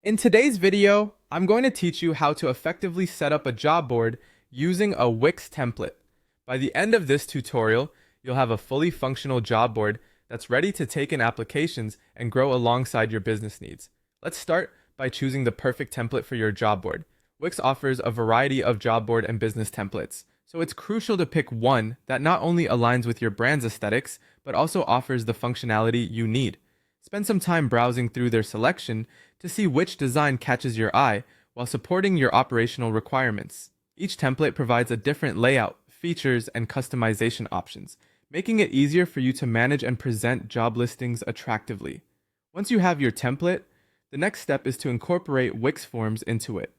In today's video, I'm going to teach you how to effectively set up a job board using a Wix template. By the end of this tutorial, you'll have a fully functional job board that's ready to take in applications and grow alongside your business needs. Let's start by choosing the perfect template for your job board. Wix offers a variety of job board and business templates, so it's crucial to pick one that not only aligns with your brand's aesthetics, but also offers the functionality you need. Spend some time browsing through their selection to see which design catches your eye while supporting your operational requirements. Each template provides a different layout, features, and customization options, making it easier for you to manage and present job listings attractively. Once you have your template, the next step is to incorporate Wix Forms into it.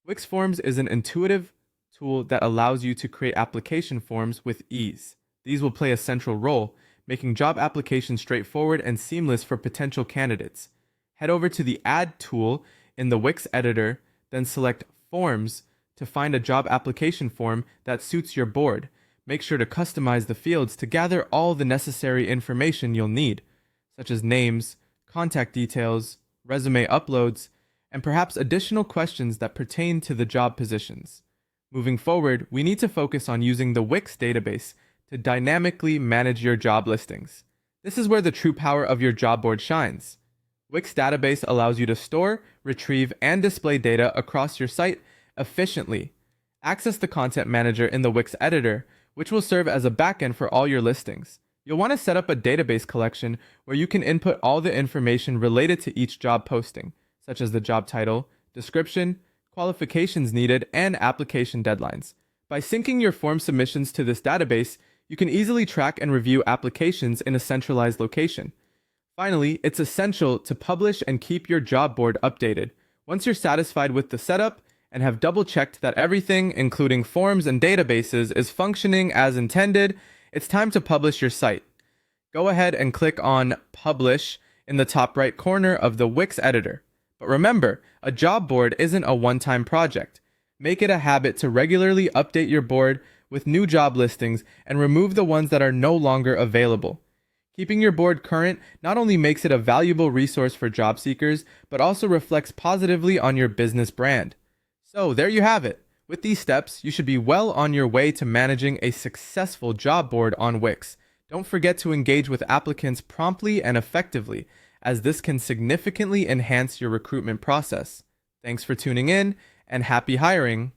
Wix Forms is an intuitive tool that allows you to create application forms with ease. These will play a central role, making job applications straightforward and seamless for potential candidates. Head over to the Add tool in the Wix editor, then select Forms to find a job application form that suits your board. Make sure to customize the fields to gather all the necessary information you'll need, such as names, contact details, resume uploads, and perhaps additional questions that pertain to the job positions. Moving forward, we need to focus on using the Wix database to dynamically manage your job listings. This is where the true power of your job board shines. Wix database allows you to store, retrieve, and display data across your site efficiently. Access the content manager in the Wix editor, which will serve as a backend for all your listings. You'll want to set up a database collection where you can input all the information related to each job posting, such as the job title, description, qualifications needed, and application deadlines. By syncing your form submissions to this database, you can easily track and review applications in a centralized location. Finally, it's essential to publish and keep your job board updated. Once you're satisfied with the setup and have double-checked that everything, including forms and databases, is functioning as intended, it's time to publish your site. Go ahead and click on Publish in the top right corner of the Wix editor. But remember, a job board isn't a one-time project. Make it a habit to regularly update your board with new job listings and remove the ones that are no longer available. Keeping your board current not only makes it a valuable resource for job seekers, but also reflects positively on your business brand. So there you have it. With these steps, you should be well on your way to managing a successful job board on Wix. Don't forget to engage with applicants promptly and effectively, as this can significantly enhance your recruitment process. Thanks for tuning in, and happy hiring!